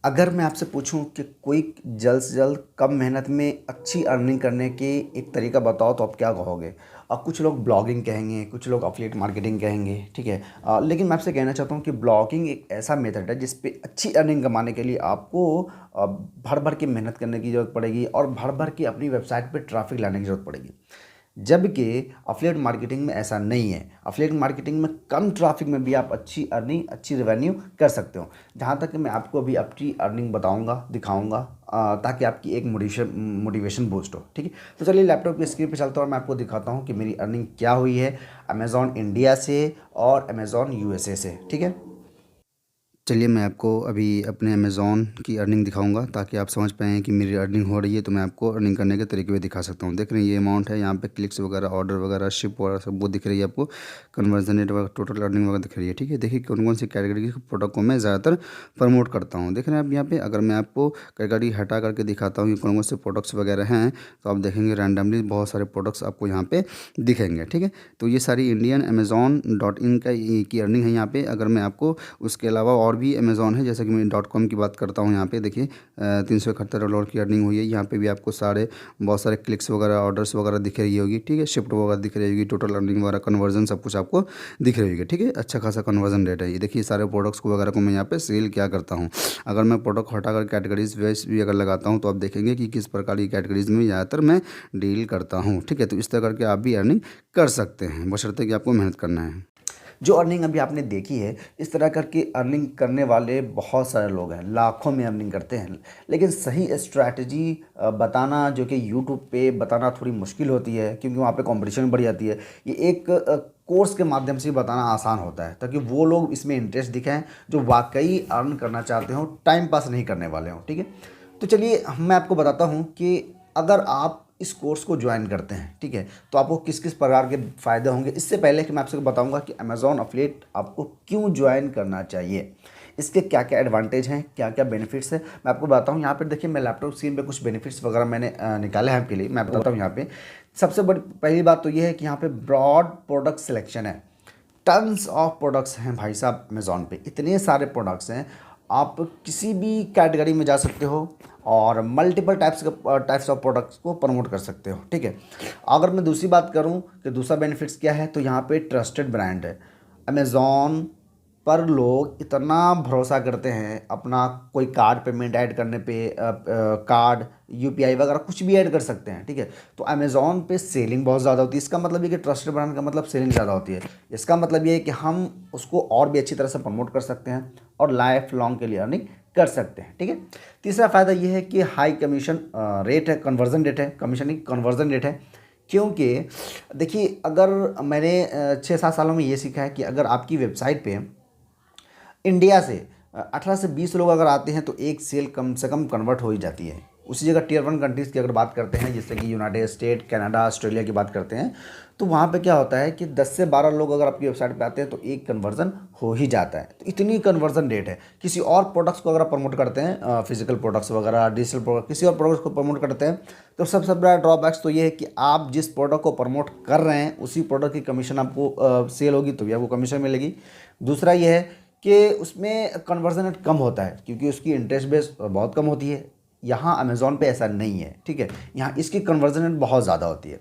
अगर मैं आपसे पूछूं कि कोई जल्द से जल्द कम मेहनत में अच्छी अर्निंग करने के एक तरीका बताओ तो आप क्या कहोगे? कुछ लोग ब्लॉगिंग कहेंगे, कुछ लोग अफिलिएट मार्केटिंग कहेंगे, ठीक है। लेकिन मैं आपसे कहना चाहता हूँ कि ब्लॉगिंग एक ऐसा मेथड है जिस पे अच्छी अर्निंग कमाने के लिए आपको भर भर के मेहनत करने की ज़रूरत पड़ेगी और भर भर के अपनी वेबसाइट पे ट्रैफिक लाने की ज़रूरत पड़ेगी। जबकि अफिलिएट मार्केटिंग में ऐसा नहीं है। अफिलिएट मार्केटिंग में कम ट्रैफिक में भी आप अच्छी अर्निंग, अच्छी रेवेन्यू कर सकते हो। जहाँ तक कि मैं आपको अभी अपनी अर्निंग बताऊंगा, दिखाऊंगा, ताकि आपकी एक मोटिवेशन बूस्ट हो, ठीक है। तो चलिए लैपटॉप की स्क्रीन पे चलता हूँ और मैं आपको दिखाता हूँ कि मेरी अर्निंग क्या हुई है अमेज़ॉन इंडिया से और अमेज़ॉन यूएसए से, ठीक है। चलिए मैं आपको अभी अपने अमेज़ॉन की अर्निंग दिखाऊंगा ताकि आप समझ पाएँ कि मेरी अर्निंग हो रही है, तो मैं आपको अर्निंग करने के तरीके भी दिखा सकता हूँ। देख रहे हैं ये अमाउंट है, यहाँ पे क्लिक्स वगैरह, ऑर्डर वगैरह, शिप वगैरह सब वो दिख रही है आपको। कन्वर्जन रेट वगैरह, टोटल अर्निंग वगैरह दिख रही है, ठीक है। देखिए कौन कौन सी कैटेगरी के प्रोडक्ट को मैं ज़्यादातर प्रमोट करता हूँ। देख रहे हैं आप यहाँ पे, अगर मैं आपको कैटेगरी हटा करके दिखाता हूँ कि कौन कौन से प्रोडक्ट्स वगैरह हैं, तो आप देखेंगे रैंडमली बहुत सारे प्रोडक्ट्स आपको यहाँ पे दिखेंगे, ठीक है। तो ये सारी इंडियन अमेज़ॉन डॉट इन का की अर्निंग है यहाँ पे। अगर मैं आपको उसके अलावा और भी अमेज़ॉन है, जैसे कि मैं डॉट कॉम की बात करता हूँ, यहाँ पे देखिए $371 की अर्निंग हुई है। यहाँ पे भी आपको सारे बहुत सारे क्लिक्स वगैरह, ऑर्डर्स वगैरह दिख रही होगी, ठीक है। शिफ्ट वगैरह दिख रही होगी, टोटल अर्निंग वगैरह, कन्वर्जन सब कुछ आपको दिख रही होगी, ठीक है। अच्छा खासा कन्वर्जन रेट है ये। देखिए सारे प्रोडक्ट्स को वगैरह को मैं यहाँ पे सेल क्या करता हूँ। अगर मैं प्रोडक्ट हटाकर कैटेगरीज वेस भी अगर लगाता हूँ, तो आप देखेंगे कि किस प्रकार की कैटेगरीज में ज़्यादातर मैं डील करता हूँ, ठीक है। तो इस तरह करके आप भी अर्निंग कर सकते हैं, बशर्ते कि आपको मेहनत करना है। जो अर्निंग अभी आपने देखी है, इस तरह करके अर्निंग करने वाले बहुत सारे लोग हैं, लाखों में अर्निंग करते हैं। लेकिन सही स्ट्रैटेजी बताना, जो कि यूट्यूब पे बताना थोड़ी मुश्किल होती है, क्योंकि वहाँ पे कंपटीशन बढ़ जाती है। ये एक कोर्स के माध्यम से बताना आसान होता है, ताकि वो लोग इसमें इंटरेस्ट दिखाएं जो वाकई अर्न करना चाहते हो, टाइम पास नहीं करने वाले हों, ठीक है। तो चलिए मैं आपको बताता हूँ कि अगर आप इस कोर्स को ज्वाइन करते हैं, ठीक है, तो आपको किस किस प्रकार के फ़ायदे होंगे। इससे पहले कि मैं आपसे बताऊंगा कि अमेज़ॉन अफिलिएट आपको क्यों ज्वाइन करना चाहिए, इसके क्या क्या एडवांटेज हैं, क्या क्या बेनिफिट्स हैं, मैं आपको बताता हूँ। यहाँ पे देखिए मैं लैपटॉप स्क्रीन पे कुछ बेनिफिट्स वगैरह मैंने निकाले हैं आपके लिए, मैं बताता हूँ। यहाँ पे सबसे बड़ी पहली बात तो ये है कि यहाँ पे ब्रॉड प्रोडक्ट सिलेक्शन है। टन्स ऑफ प्रोडक्ट्स हैं भाई साहब, अमेज़ॉन पे इतने सारे प्रोडक्ट्स हैं। आप किसी भी कैटेगरी में जा सकते हो और मल्टीपल टाइप्स ऑफ प्रोडक्ट्स को प्रमोट कर सकते हो, ठीक है। अगर मैं दूसरी बात करूं कि दूसरा बेनिफिट्स क्या है, तो यहाँ पे ट्रस्टेड ब्रांड है। अमेज़ॉन पर लोग इतना भरोसा करते हैं अपना कोई कार्ड पेमेंट ऐड करने पे, कार्ड, यूपीआई वगैरह कुछ भी ऐड कर सकते हैं, ठीक है। तो अमेज़ॉन पे सेलिंग बहुत ज़्यादा होती है। इसका मतलब ये कि ट्रस्टेड ब्रांड का मतलब सेलिंग ज़्यादा होती है। इसका मतलब ये है कि हम उसको और भी अच्छी तरह से प्रमोट कर सकते हैं और लाइफ लॉन्ग के लिए अर्निंग कर सकते हैं, ठीक है। तीसरा फ़ायदा ये है कि हाई कमीशन रेट है, कन्वर्जन रेट है, कमीशन नहीं कन्वर्जन रेट है। क्योंकि देखिए अगर मैंने 6-7 सालों में ये सीखा है कि अगर आपकी वेबसाइट पे इंडिया से 18 से 20 लोग अगर आते हैं, तो एक सेल कम से कम कन्वर्ट हो ही जाती है। उसी जगह टियर 1 कंट्रीज़ की अगर बात करते हैं, जैसे कि यूनाइटेड स्टेट, कनाडा, ऑस्ट्रेलिया की बात करते हैं, तो वहाँ पे क्या होता है कि 10 से 12 लोग अगर आपकी वेबसाइट पे आते हैं, तो एक कन्वर्जन हो ही जाता है। तो इतनी कन्वर्जन रेट है। किसी और प्रोडक्ट्स को अगर आप प्रमोट करते हैं, फिजिकल प्रोडक्ट्स वगैरह, डिजिटल प्रोडक्ट, किसी और प्रोडक्ट्स को प्रमोट करते हैं, तो सबसे बड़ा ड्रॉबैक्स तो ये है कि आप जिस प्रोडक्ट को प्रमोट कर रहे हैं उसी प्रोडक्ट की कमीशन आपको सेल होगी तो भी आपको कमीशन मिलेगी। दूसरा ये है कि उसमें कन्वर्जन रेट कम होता है, क्योंकि उसकी इंटरेस्ट बेस बहुत कम होती है। यहाँ अमेज़ॉन पे ऐसा नहीं है, ठीक है। यहाँ इसकी कन्वर्जन रेट बहुत ज़्यादा होती है।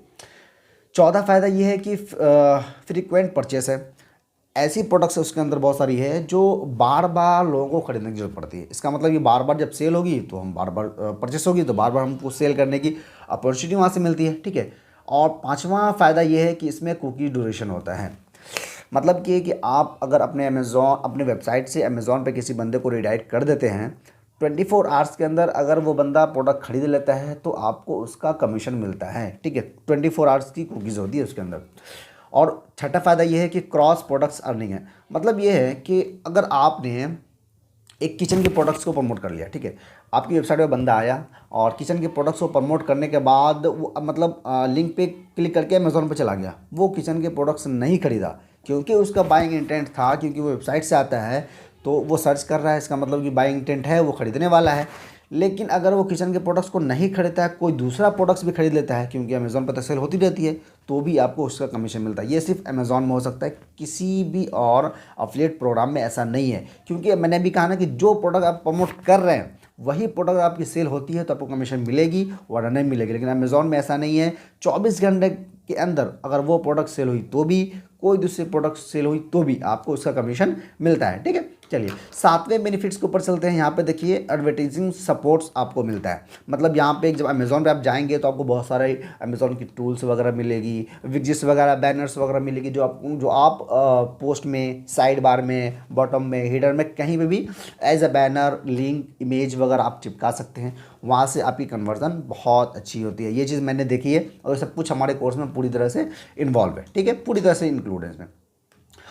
चौथा फ़ायदा ये है कि फ्रीक्वेंट परचेस है। ऐसी प्रोडक्ट्स उसके अंदर बहुत सारी है जो बार बार लोगों को खरीदने की जरूरत पड़ती है। इसका मतलब ये बार बार जब सेल होगी तो हम बार बार परचेस होगी तो बार बार हमको सेल करने की अपॉर्चुनिटी वहाँ से मिलती है, ठीक है। और पांचवा फ़ायदा ये है कि इसमें कुकी ड्यूरेशन होता है। मतलब कि आप अगर अपने वेबसाइट से अमेज़ॉन पे किसी बंदे को रिडायरेक्ट कर देते हैं, 24 आवर्स के अंदर अगर वो बंदा प्रोडक्ट खरीद लेता है तो आपको उसका कमीशन मिलता है, ठीक है। 24 आवर्स की कुकीज़ होती है उसके अंदर। और छठा फ़ायदा ये है कि क्रॉस प्रोडक्ट्स अर्निंग है। मतलब ये है कि अगर आपने एक किचन के प्रोडक्ट्स को प्रमोट कर लिया, ठीक है, आपकी वेबसाइट पे बंदा आया और किचन के प्रोडक्ट्स को प्रमोट करने के बाद वो मतलब लिंक पे क्लिक करके अमेज़ॉन पे चला गया, वो किचन के प्रोडक्ट्स नहीं खरीदा, क्योंकि उसका बाइंग इंटेंट था, क्योंकि वो वेबसाइट से आता है तो वो सर्च कर रहा है, इसका मतलब कि बाइंग इंटेंट है, वो ख़रीदने वाला है। लेकिन अगर वो किचन के प्रोडक्ट्स को नहीं खरीदता है, कोई दूसरा प्रोडक्ट्स भी खरीद लेता है, क्योंकि अमेज़ॉन पर तो सेल होती रहती है, तो भी आपको उसका कमीशन मिलता है। ये सिर्फ अमेज़ॉन में हो सकता है, किसी भी और अफिलिएट प्रोग्राम में ऐसा नहीं है। क्योंकि मैंने भी कहा ना कि जो प्रोडक्ट आप प्रमोट कर रहे हैं वही प्रोडक्ट आपकी सेल होती है तो आपको कमीशन मिलेगी वरना नहीं मिलेगी। लेकिन अमेज़ॉन में ऐसा नहीं है। 24 घंटे के अंदर अगर वो प्रोडक्ट सेल हुई तो भी, कोई दूसरी प्रोडक्ट सेल हुई तो भी आपको उसका कमीशन मिलता है। ठीक है, चलिए 7वें बेनिफिट्स के ऊपर चलते हैं। यहाँ पे देखिए एडवर्टाइजिंग सपोर्ट्स आपको मिलता है। मतलब यहाँ पे जब अमेज़ॉन पे आप जाएंगे तो आपको बहुत सारे अमेज़ॉन की टूल्स वगैरह मिलेगी, विजेट्स वगैरह, बैनर्स वगैरह मिलेगी, जो आप पोस्ट में, साइड बार में, बॉटम में, हेडर में, कहीं पे भी as a banner, link, image वगैरह आप चिपका सकते हैं। वहाँ से आपकी कन्वर्जन बहुत अच्छी होती है। ये चीज़ मैंने देखी है और सब कुछ हमारे कोर्स में पूरी तरह से इन्वॉल्व है। ठीक है, पूरी तरह से इंक्लूड है इसमें।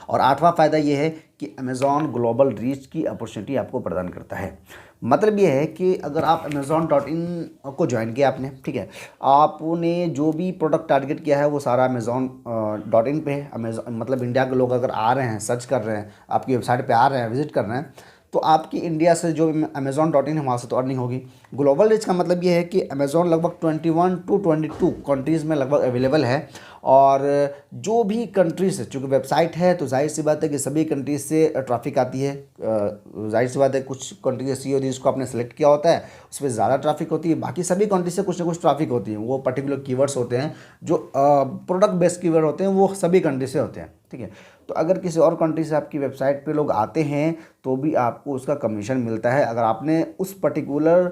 और 8वां फ़ायदा ये है कि अमेज़ॉन ग्लोबल रीच की अपॉर्चुनिटी आपको प्रदान करता है। मतलब ये है कि अगर आप amazon.in को ज्वाइन किया आपने, ठीक है, आपने जो भी प्रोडक्ट टारगेट किया है वो सारा amazon.in पे है। अमेज़ॉन मतलब इंडिया के लोग अगर आ रहे हैं, सर्च कर रहे हैं, आपकी वेबसाइट पे आ रहे हैं, विजिट कर रहे हैं, तो आपकी इंडिया से जो amazon.in है वहाँ से तो अर्निंग होगी। ग्लोबल रीच का मतलब ये है कि अमेज़ॉन लगभग 21 टू 22 कंट्रीज़ में लगभग अवेलेबल है। और जो भी कंट्रीज से, चूँकि वेबसाइट है तो जाहिर सी बात है कि सभी कंट्रीज से ट्रैफिक आती है। जाहिर सी बात है कुछ कंट्री ऐसी होती है जिसको आपने सेलेक्ट किया होता है, उस पर ज़्यादा ट्रैफिक होती है, बाकी सभी कंट्री से कुछ ना कुछ ट्रैफिक होती है। वो पर्टिकुलर कीवर्ड्स होते हैं जो प्रोडक्ट बेस्ड कीवर्ड होते हैं, वो सभी कंट्री से होते हैं। ठीक है, तो अगर किसी और कंट्री से आपकी वेबसाइट पे लोग आते हैं तो भी आपको उसका कमीशन मिलता है, अगर आपने उस पर्टिकुलर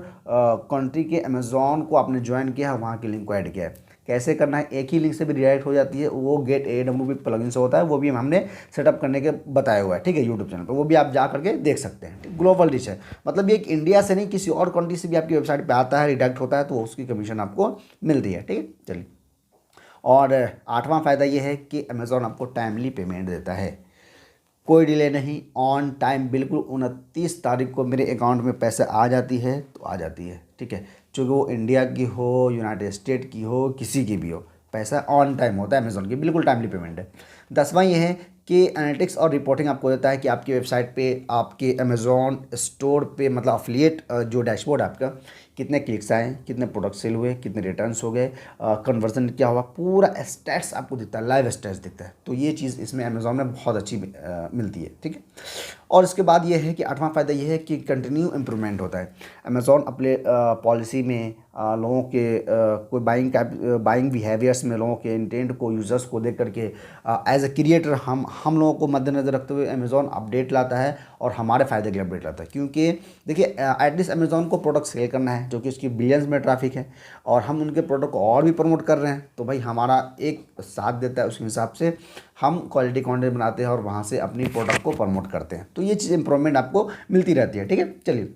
कंट्री के अमेज़ॉन को आपने ज्वाइन किया है, वहाँ की लिंक को ऐड किया है। कैसे करना है, एक ही लिंक से भी रिडायरेक्ट हो जाती है, वो गेट AWP प्लगइन से होता है, वो भी हमने सेटअप करने के बताया हुआ है। ठीक है, यूट्यूब चैनल पर, वो भी आप जा करके देख सकते हैं। ग्लोबल रीच है, मतलब ये एक इंडिया से नहीं, किसी और कंट्री से भी आपकी वेबसाइट पे आता है, रिडायरेक्ट होता है, तो उसकी कमीशन आपको मिलती है। ठीक है, चलिए। और 8वां फ़ायदा ये है कि अमेज़ॉन आपको टाइमली पेमेंट देता है, कोई डिले नहीं, ऑन टाइम, बिल्कुल 29 तारीख को मेरे अकाउंट में पैसे आ जाती है तो आ जाती है। ठीक है, चाहे वो इंडिया की हो, यूनाइटेड स्टेट की हो, किसी की भी हो, पैसा ऑन टाइम होता है अमेज़ॉन की, बिल्कुल टाइमली पेमेंट है। 10वां ये है कि एनालिटिक्स और रिपोर्टिंग आपको देता है कि आपकी वेबसाइट पे, आपके अमेज़ॉन स्टोर पे, मतलब अफिलिएट जो डैशबोर्ड है आपका, कितने क्लिक्स आए, कितने प्रोडक्ट सेल हुए, कितने रिटर्न्स हो गए, कन्वर्जन क्या हुआ, पूरा स्टैट्स आपको दिखता है, लाइव स्टैट्स दिखता है। तो ये चीज़ इसमें अमेज़ॉन में बहुत अच्छी मिलती है। ठीक है, और इसके बाद ये है कि 8वां फ़ायदा ये है कि कंटिन्यू इम्प्रूवमेंट होता है। अमेज़ॉन अपने पॉलिसी में लोगों के कोई बाइंग बिहेवियर्स में लोगों के इंटेंट को, यूज़र्स को देख करके एज अ क्रिएटर हम लोगों को मद्देनज़र रखते हुए अमेज़ॉन अपडेट लाता है और हमारे फ़ायदे के लिए अपडेट लाता है। क्योंकि देखिए एटलीस्ट अमेज़ॉन को प्रोडक्ट सेल करना है, जो कि उसकी बिलियंस में ट्रैफिक है, और हम उनके प्रोडक्ट को और भी प्रमोट कर रहे हैं, तो भाई हमारा एक साथ देता है, उस हिसाब से हम क्वालिटी कंटेंट बनाते हैं और वहाँ से अपनी प्रोडक्ट को प्रमोट करते हैं। तो ये चीज़ इंप्रूवमेंट आपको मिलती रहती है। ठीक है, चलिए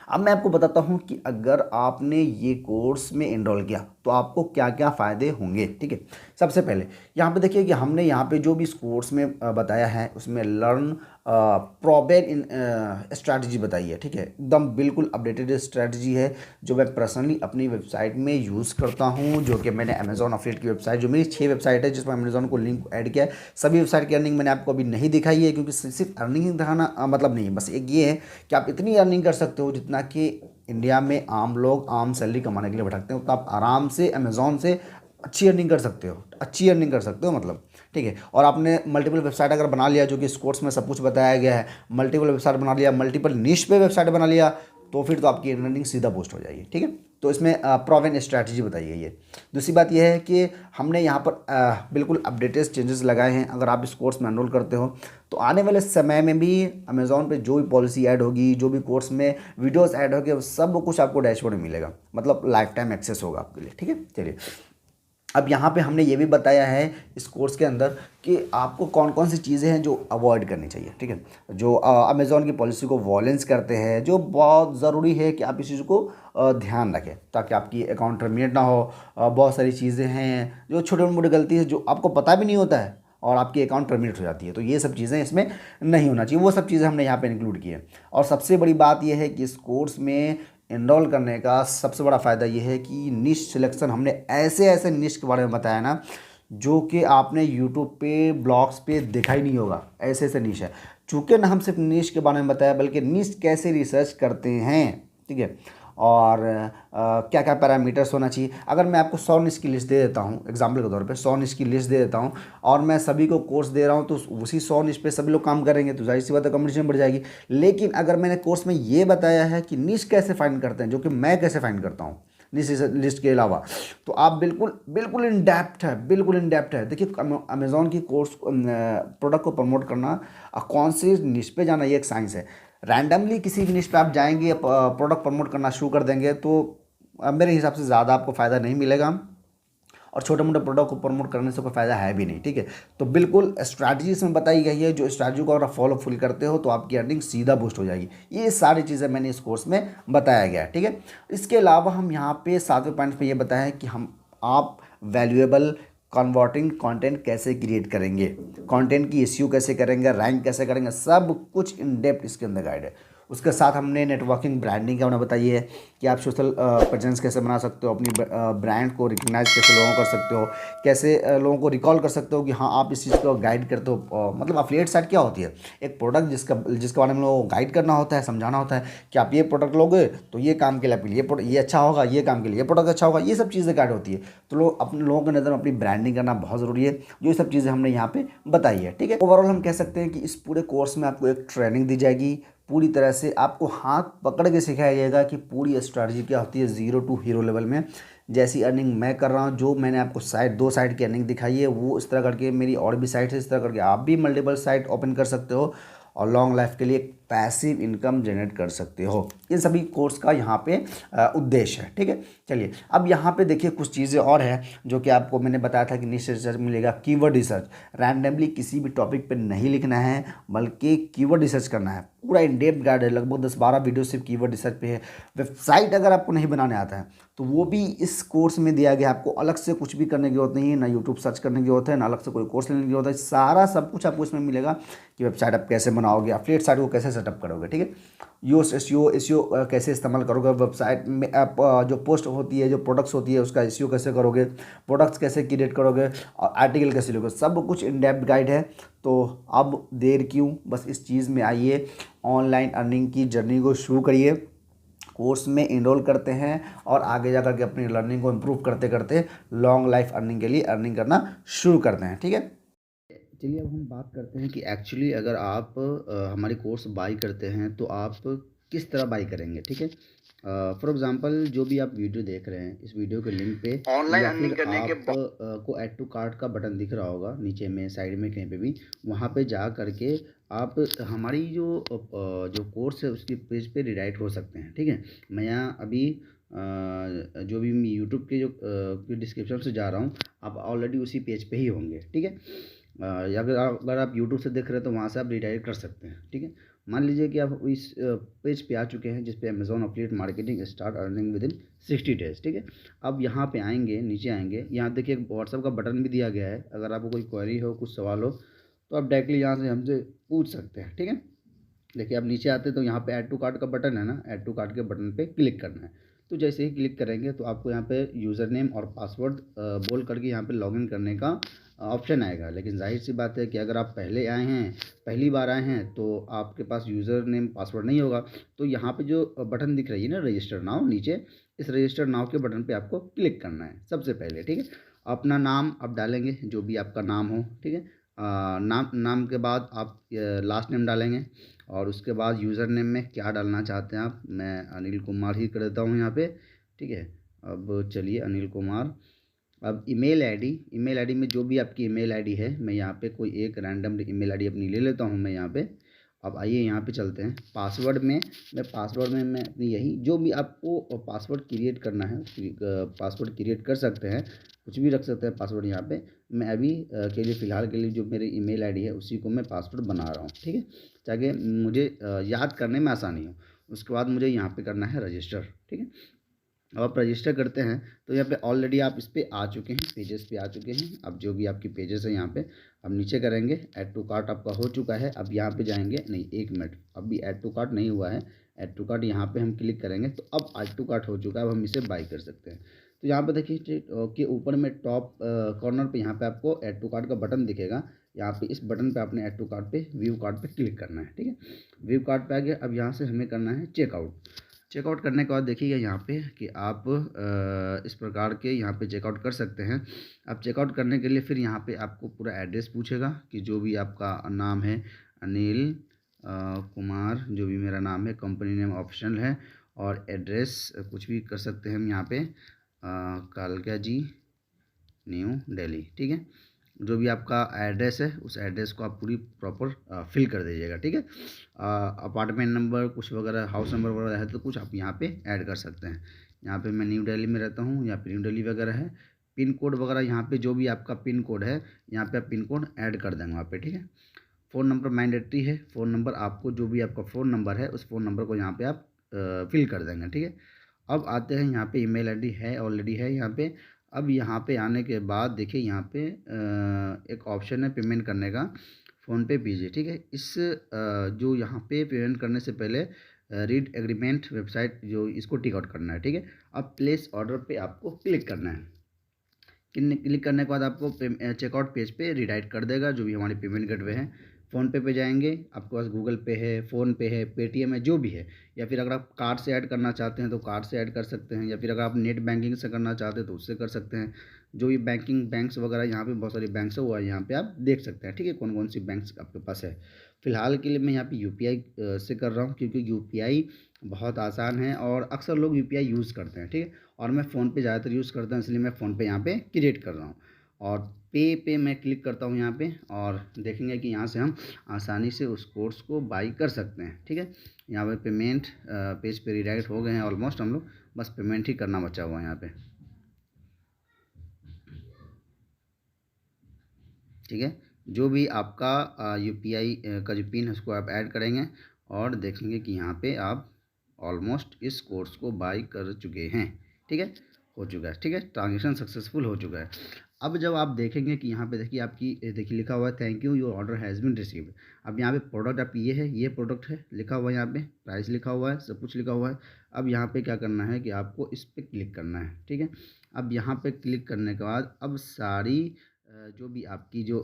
अब मैं आपको बताता हूँ कि अगर आपने ये कोर्स में एनरोल किया तो आपको क्या क्या फ़ायदे होंगे। ठीक है, सबसे पहले यहाँ पे देखिए कि हमने यहाँ पे जो भी इस कोर्स में बताया है उसमें लर्न प्रोबेन इन स्ट्रैटेजी बताई है। ठीक है, एकदम बिल्कुल अपडेटेड स्ट्रैटेजी है जो मैं पर्सनली अपनी वेबसाइट में यूज़ करता हूँ, जो कि मैंने अमेज़ॉन अफिलिएट की वेबसाइट, जो मेरी 6 वेबसाइट है जिसमें अमेज़ॉन को लिंक ऐड किया है, सभी वेबसाइट की अर्निंग मैंने आपको अभी नहीं दिखाई है, क्योंकि सिर्फ अर्निंग दिखाना मतलब नहीं है। बस एक ये है कि आप इतनी अर्निंग कर सकते हो जितना कि इंडिया में आम लोग आम सैलरी कमाने के लिए भटकते हैं, तो आप आराम से अमेज़ॉन से अच्छी अर्निंग कर सकते हो, अच्छी अर्निंग कर सकते हो मतलब। ठीक है, और आपने मल्टीपल वेबसाइट अगर बना लिया, जो कि इस कोर्स में सब कुछ बताया गया है, मल्टीपल वेबसाइट बना लिया, मल्टीपल निश पे वेबसाइट बना लिया, तो फिर तो आपकी अर्निंग सीधा बूस्ट हो जाएगी। ठीक है, तो इसमें प्रोवन स्ट्रैटेजी बताई गई है। दूसरी बात यह है कि हमने यहाँ पर बिल्कुल अपडेटेड चेंजेस लगाए हैं। अगर आप इस कोर्स में एनरोल करते हो तो आने वाले समय में भी अमेज़ॉन पे जो भी पॉलिसी ऐड होगी, जो भी कोर्स में वीडियोस ऐड होगी, सब कुछ आपको डैशबोर्ड में मिलेगा, मतलब लाइफ टाइम एक्सेस होगा आपके लिए। ठीक है, चलिए अब यहाँ पे हमने ये भी बताया है इस कोर्स के अंदर कि आपको कौन कौन सी चीज़ें हैं जो अवॉइड करनी चाहिए। ठीक है, जो अमेज़ॉन की पॉलिसी को वॉलेंस करते हैं, जो बहुत ज़रूरी है कि आप इस चीज़ को ध्यान रखें ताकि आपकी अकाउंट टर्मिनेट ना हो। बहुत सारी चीज़ें हैं जो छोटी मोटी गलती है जो आपको पता भी नहीं होता है और आपकी अकाउंट टर्मिनेट हो जाती है, तो ये सब चीज़ें इसमें नहीं होना चाहिए। वो सब चीज़ें हमने यहाँ पे इंक्लूड की है। और सबसे बड़ी बात यह है कि इस कोर्स में एनरोल करने का सबसे बड़ा फ़ायदा ये है कि निश सिलेक्शन, हमने ऐसे ऐसे निश के बारे में बताया ना जो कि आपने यूट्यूब पे, ब्लॉग्स पे देखा ही नहीं होगा। ऐसे ऐसे निश है, चूँकि ना हम सिर्फ निश के बारे में बताया, बल्कि निश कैसे रिसर्च करते हैं। ठीक है, और क्या क्या पैरामीटर्स होना चाहिए। अगर मैं आपको 100 निश की लिस्ट दे देता हूँ, एग्जाम्पल के तौर पे 100 निश की लिस्ट दे देता हूँ और मैं सभी को कोर्स दे रहा हूँ, तो उसी 100 निश पे सभी लोग काम करेंगे तो जाहिर सी बात है कंपटीशन बढ़ जाएगी। लेकिन अगर मैंने कोर्स में ये बताया है कि निश कैसे फाइंड करते हैं, जो कि मैं कैसे फाइंड करता हूँ निश लिस्ट के अलावा, तो आप बिल्कुल बिल्कुल इन डेप्थ है, बिल्कुल इन डेप्थ है। देखिए अमेज़ॉन की कोर्स प्रोडक्ट को प्रमोट करना, कौन सी निश पे जाना, ये एक साइंस है। रैंडमली किसी भी निश पे आप जाएंगे, प्रोडक्ट प्रमोट करना शुरू कर देंगे, तो मेरे हिसाब से ज़्यादा आपको फ़ायदा नहीं मिलेगा और छोटे मोटे प्रोडक्ट को प्रमोट करने से कोई फ़ायदा है भी नहीं, ठीक है। तो बिल्कुल स्ट्रैटेजी इसमें बताई गई है, जो स्ट्रैटेजी को अगर आप फॉलो फुल करते हो तो आपकी अर्निंग सीधा बूस्ट हो जाएगी। ये सारी चीज़ें मैंने इस कोर्स में बताया गया है, ठीक है। इसके अलावा हम यहाँ पे 7वें पॉइंट में ये बताया है कि हम आप वैल्यूएबल कन्वर्टिंग कंटेंट कैसे क्रिएट करेंगे, कंटेंट की एसईओ कैसे करेंगे, रैंक कैसे करेंगे, सब कुछ इन डेप्थ इसके अंदर गाइड है। उसके साथ हमने नेटवर्किंग ब्रांडिंग का हमने बताई है कि आप सोशल प्रेजेंस कैसे बना सकते हो, अपनी ब्रांड को रिकग्नाइज कैसे लोगों कर सकते हो, कैसे लोगों को रिकॉल कर सकते हो कि हाँ आप इस चीज़ को गाइड करते हो। मतलब अफिलिएट साइट क्या होती है, एक प्रोडक्ट जिसके बारे में लोगों को गाइड करना होता है, समझाना होता है कि आप ये प्रोडक्ट लोगे तो ये काम के लिए आपके लिए ये अच्छा होगा, ये काम के लिए ये प्रोडक्ट अच्छा होगा, ये सब चीज़ें गाइड होती है। तो लोग अपने लोगों के नज़र में अपनी ब्रांडिंग करना बहुत ज़रूरी है, जो ये सब चीज़ें हमने यहाँ पे बताई है, ठीक है। ओवरऑल हम कह सकते हैं कि इस पूरे कोर्स में आपको एक ट्रेनिंग दी जाएगी, पूरी तरह से आपको हाथ पकड़ के सिखाया जाएगा कि पूरी स्ट्रैटेजी क्या होती है ज़ीरो टू हीरो लेवल में। जैसी अर्निंग मैं कर रहा हूँ, जो मैंने आपको साइट 2 साइट की अर्निंग दिखाई है, वो इस तरह करके मेरी और भी साइट है, इस तरह करके आप भी मल्टीपल साइट ओपन कर सकते हो और लॉन्ग लाइफ के लिए पैसिव इनकम जनरेट कर सकते हो। इन सभी कोर्स का यहाँ पे उद्देश्य है, ठीक है। चलिए अब यहाँ पे देखिए कुछ चीज़ें और है जो कि आपको मैंने बताया था कि निश रिसर्च मिलेगा। कीवर्ड रिसर्च, रैंडमली किसी भी टॉपिक पे नहीं लिखना है बल्कि कीवर्ड रिसर्च करना है। पूरा इन डेप्थ गाइड है, लगभग 10-12 वीडियो सिर्फ कीवर्ड रिसर्च पे है। वेबसाइट अगर आपको नहीं बनाने आता है तो वो भी इस कोर्स में दिया गया है। आपको अलग से कुछ भी करने की जरूरत नहीं है, ना यूट्यूब सर्च करने की जरूरत है, ना अलग से कोई कोर्स लेने की जरूरत है। सारा सब कुछ आपको इसमें मिलेगा कि वेबसाइट आप कैसे बनाओगे, एफिलिएट साइट को कैसे सेटअप करोगे, ठीक है। एसईओ कैसे इस्तेमाल करोगे वेबसाइट में, आप जो पोस्ट होती है, जो प्रोडक्ट्स होती है, उसका एसईओ कैसे करोगे, प्रोडक्ट्स कैसे क्रिएट करोगे और आर्टिकल कैसे लोगे, सब कुछ इन डेप्थ गाइड है। तो अब देर क्यों, बस इस चीज़ में आइए, ऑनलाइन अर्निंग की जर्नी को शुरू करिए, कोर्स में इनरोल करते हैं और आगे जा कर के अपनी लर्निंग को इम्प्रूव करते करते लॉन्ग लाइफ अर्निंग के लिए अर्निंग करना शुरू करते हैं, ठीक है। चलिए अब हम बात करते हैं कि एक्चुअली अगर आप हमारी कोर्स बाई करते हैं तो आप किस तरह बाई करेंगे, ठीक है। फॉर एग्जांपल जो भी आप वीडियो देख रहे हैं, इस वीडियो के लिंक पे ऑनलाइन अर्निंग करने के को ऐड टू कार्ट का बटन दिख रहा होगा नीचे में साइड में कहीं पे भी, वहाँ पे जा करके आप हमारी जो कोर्स है उसकी पेज पे रिडायरेक्ट हो सकते हैं, ठीक है। मैं यहाँ अभी जो भी मैं यूट्यूब के जो डिस्क्रिप्शन से जा रहा हूँ, आप ऑलरेडी उसी पेज पे ही होंगे, ठीक है। या अगर आप यूट्यूब से देख रहे हैं तो वहाँ से आप रिडायरेक्ट कर सकते हैं, ठीक है। मान लीजिए कि आप इस पेज पे आ चुके हैं जिस पे Amazon affiliate marketing start earning with in 60 days, ठीक है। अब यहाँ पे आएंगे, नीचे आएंगे, यहाँ देखिए एक व्हाट्सअप का बटन भी दिया गया है। अगर आपको कोई क्वेरी हो, कुछ सवाल हो तो आप डायरेक्टली यहाँ से हमसे पूछ सकते हैं, ठीक है। देखिए आप नीचे आते हैं तो यहाँ पे ऐड टू कार्ट का बटन है ना, ऐड टू कार्ट के बटन पे क्लिक करना है। तो जैसे ही क्लिक करेंगे तो आपको यहाँ पे यूज़र नेम और पासवर्ड बोल करके यहाँ पे लॉगिन करने का ऑप्शन आएगा। लेकिन जाहिर सी बात है कि अगर आप पहले आए हैं, पहली बार आए हैं, तो आपके पास यूज़र नेम पासवर्ड नहीं होगा। तो यहाँ पे जो बटन दिख रही है ना रजिस्टर नाउ नीचे, इस रजिस्टर नाउ के बटन पे आपको क्लिक करना है सबसे पहले, ठीक है। अपना नाम आप डालेंगे, जो भी आपका नाम हो, ठीक है। नाम के बाद आप लास्ट नेम डालेंगे और उसके बाद यूज़र नेम में क्या डालना चाहते हैं आप, मैं अनिल कुमार ही कर देता हूँ यहाँ पे, ठीक है। अब चलिए अनिल कुमार। अब ईमेल आईडी में जो भी आपकी ईमेल आईडी है, मैं यहाँ पे कोई एक रैंडम ईमेल आईडी अपनी ले लेता हूँ मैं यहाँ पे। अब आइए यहाँ पे चलते हैं पासवर्ड में। मैं अपनी यही जो भी आपको पासवर्ड क्रिएट करना है, पासवर्ड क्रिएट कर सकते हैं, कुछ भी रख सकते हैं पासवर्ड यहाँ पे। मैं अभी के लिए फ़िलहाल के लिए जो मेरी ईमेल आईडी है उसी को मैं पासवर्ड बना रहा हूँ, ठीक है, ताकि मुझे याद करने में आसानी हो। उसके बाद मुझे यहाँ पे करना है रजिस्टर, ठीक है। अब आप रजिस्टर करते हैं तो यहाँ पे ऑलरेडी आप इस पे आ चुके हैं, पेजेस पे आ चुके हैं। अब जो भी आपकी पेजेस है यहाँ पे अब नीचे करेंगे, ऐड टू कार्ट आपका हो चुका है। अब यहाँ पे जाएंगे, नहीं एक मिनट, अभी ऐड टू कार्ट नहीं हुआ है। ऐड टू कार्ट यहाँ पे हम क्लिक करेंगे तो अब ऐड टू कार्ट हो चुका है, अब हम इसे बाई कर सकते हैं। तो यहाँ पे देखिए कि ऊपर में टॉप कॉर्नर पे यहाँ पे आपको ऐड टू कार्ट का बटन दिखेगा। यहाँ पे इस बटन पे आपने ऐड टू कार्ट पे व्यू कार्ट पे क्लिक करना है, ठीक है। व्यू कार्ट पे आ गया। अब यहाँ से हमें करना है चेकआउट। चेकआउट करने के बाद देखिएगा यहाँ पे कि आप इस प्रकार के यहाँ पे चेकआउट कर सकते हैं। अब चेकआउट करने के लिए फिर यहाँ पे आपको पूरा एड्रेस पूछेगा कि जो भी आपका नाम है, अनिल कुमार जो भी मेरा नाम है, कंपनी नेम ऑप्शनल है, और एड्रेस कुछ भी कर सकते हैं हम यहाँ पे, कालका जी, न्यू दिल्ली। ठीक है, जो भी आपका एड्रेस है उस एड्रेस को आप पूरी प्रॉपर फिल कर दीजिएगा। ठीक है, अपार्टमेंट नंबर कुछ वगैरह, हाउस नंबर वगैरह है तो कुछ आप यहाँ पे ऐड कर सकते हैं। यहाँ पे मैं न्यू दिल्ली में रहता हूँ, यहाँ पे न्यू दिल्ली वगैरह है। पिन कोड वगैरह यहाँ पे जो भी आपका पिन कोड है यहाँ पे आप पिन कोड ऐड कर देंगे वहाँ पे। ठीक है, फ़ोन नंबर मैंडेटरी है, फ़ोन नंबर आपको जो भी आपका फ़ोन नंबर है उस फ़ोन नंबर को यहाँ पे आप फिल कर देंगे। ठीक है, अब आते हैं यहाँ पे ईमेल आईडी है, ऑलरेडी है यहाँ पे। अब यहाँ पे आने के बाद देखिए यहाँ पे एक ऑप्शन है पेमेंट करने का, फ़ोनपे कीजिए। ठीक है, इस जो यहाँ पे पेमेंट करने से पहले रीड एग्रीमेंट वेबसाइट जो इसको टिक आउट करना है। ठीक है, अब प्लेस ऑर्डर पे आपको क्लिक करना है। क्लिक करने के बाद आपको चेकआउट पेज पे रिडायरेक्ट कर देगा, जो भी हमारी पेमेंट गेटवे है। फ़ोनपे पे जाएंगे, आपके पास गूगल पे है, फ़ोनपे है, पेटीएम है, जो भी है, या फिर अगर आप कार्ड से ऐड करना चाहते हैं तो कार्ड से ऐड कर सकते हैं, या फिर अगर आप नेट बैंकिंग से करना चाहते हैं तो उससे कर सकते हैं। जो भी बैंक्स वगैरह यहाँ पे बहुत सारी बैंक्स है वो यहाँ पे आप देख सकते हैं। ठीक है, कौन कौन सी बैंक्स आपके पास है। फिलहाल के लिए मैं यहाँ पे यूपीआई से कर रहा हूँ, क्योंकि यूपीआई बहुत आसान है और अक्सर लोग यूपीआई यूज़ करते हैं। ठीक है, और मैं फ़ोनपे ज़्यादातर यूज़ करता हूँ, इसलिए मैं फ़ोनपे यहाँ पे क्रिएट कर रहा हूँ। और पे मैं क्लिक करता हूँ यहाँ पे, और देखेंगे कि यहाँ से हम आसानी से उस कोर्स को बाई कर सकते हैं। ठीक है, यहाँ पे पेमेंट पेज पे रिडायरेक्ट हो गए हैं ऑलमोस्ट हम लोग, बस पेमेंट ही करना बचा हुआ है यहाँ पे। ठीक है, जो भी आपका यूपीआई का जो पिन है उसको आप ऐड करेंगे और देखेंगे कि यहाँ पे आप ऑलमोस्ट इस कोर्स को बाई कर चुके हैं। ठीक है, हो चुका है। ठीक है, ट्रांजेक्शन सक्सेसफुल हो चुका है। अब जब आप देखेंगे कि यहाँ पे देखिए आपकी देखिए लिखा हुआ है thank you your order has been received. अब यहाँ पे प्रोडक्ट आप ये है, ये प्रोडक्ट है लिखा हुआ है, यहाँ पे प्राइस लिखा हुआ है, सब कुछ लिखा हुआ है। अब यहाँ पे क्या करना है कि आपको इस पर क्लिक करना है। ठीक है, अब यहाँ पे क्लिक करने के बाद अब सारी जो भी आपकी जो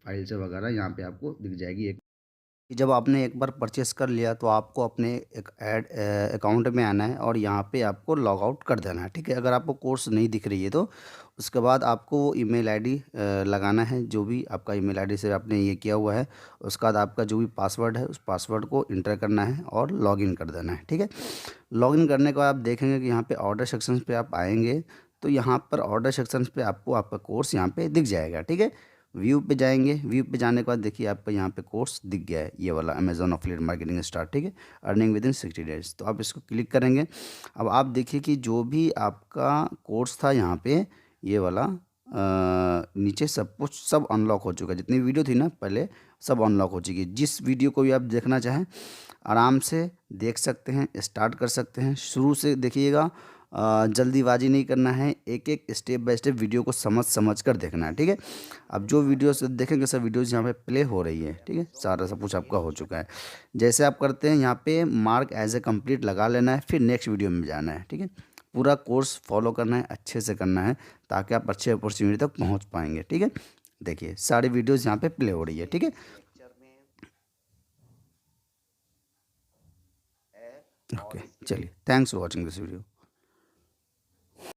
फाइल्स वगैरह यहाँ पे आपको दिख जाएगी। एक कि जब आपने एक बार परचेस कर लिया तो आपको अपने एक अकाउंट में आना है और यहाँ पे आपको लॉग आउट कर देना है। ठीक है, अगर आपको कोर्स नहीं दिख रही है तो उसके बाद आपको वो ईमेल आईडी लगाना है, जो भी आपका ईमेल आईडी से आपने ये किया हुआ है। उसके बाद आपका जो भी पासवर्ड है उस पासवर्ड को इंटर करना है और लॉगिन कर देना है। ठीक है, लॉगिन करने के बाद आप देखेंगे कि यहाँ पे ऑर्डर सेक्शंस पे आप आएंगे तो यहाँ पर ऑर्डर सेक्शंस पे आपको आपका कोर्स यहाँ पे दिख जाएगा। ठीक है, व्यू पे जाएंगे, व्यू पे जाने के बाद देखिए आपका यहाँ पे कोर्स दिख गया है, ये वाला अमेजॉन एफिलिएट मार्केटिंग स्टार्ट। ठीक है, अर्निंग विद इन 60 डेज, तो आप इसको क्लिक करेंगे। अब आप देखिए कि जो भी आपका कोर्स था यहाँ पे ये वाला नीचे सब कुछ सब अनलॉक हो चुका है, जितनी वीडियो थी ना पहले सब अनलॉक हो चुकी है। जिस वीडियो को भी आप देखना चाहें आराम से देख सकते हैं, स्टार्ट कर सकते हैं, शुरू से देखिएगा। जल्दीबाजी नहीं करना है, एक एक स्टेप बाय स्टेप वीडियो को समझ समझ कर देखना है। ठीक है, अब जो वीडियोस देखेंगे सब वीडियोस यहाँ पे प्ले हो रही है। ठीक है, सारा सब कुछ आपका हो चुका है। जैसे आप करते हैं यहाँ पे मार्क एज ए कंप्लीट लगा लेना है, फिर नेक्स्ट वीडियो में जाना है। ठीक है, पूरा कोर्स फॉलो करना है, अच्छे से करना है, ताकि आप अच्छे अपॉर्चुनिटी तक पहुँच पाएंगे। ठीक है, देखिए सारी वीडियोज़ यहाँ पर प्ले हो रही है। ठीक है, ओके चलिए, thanks for watching this video.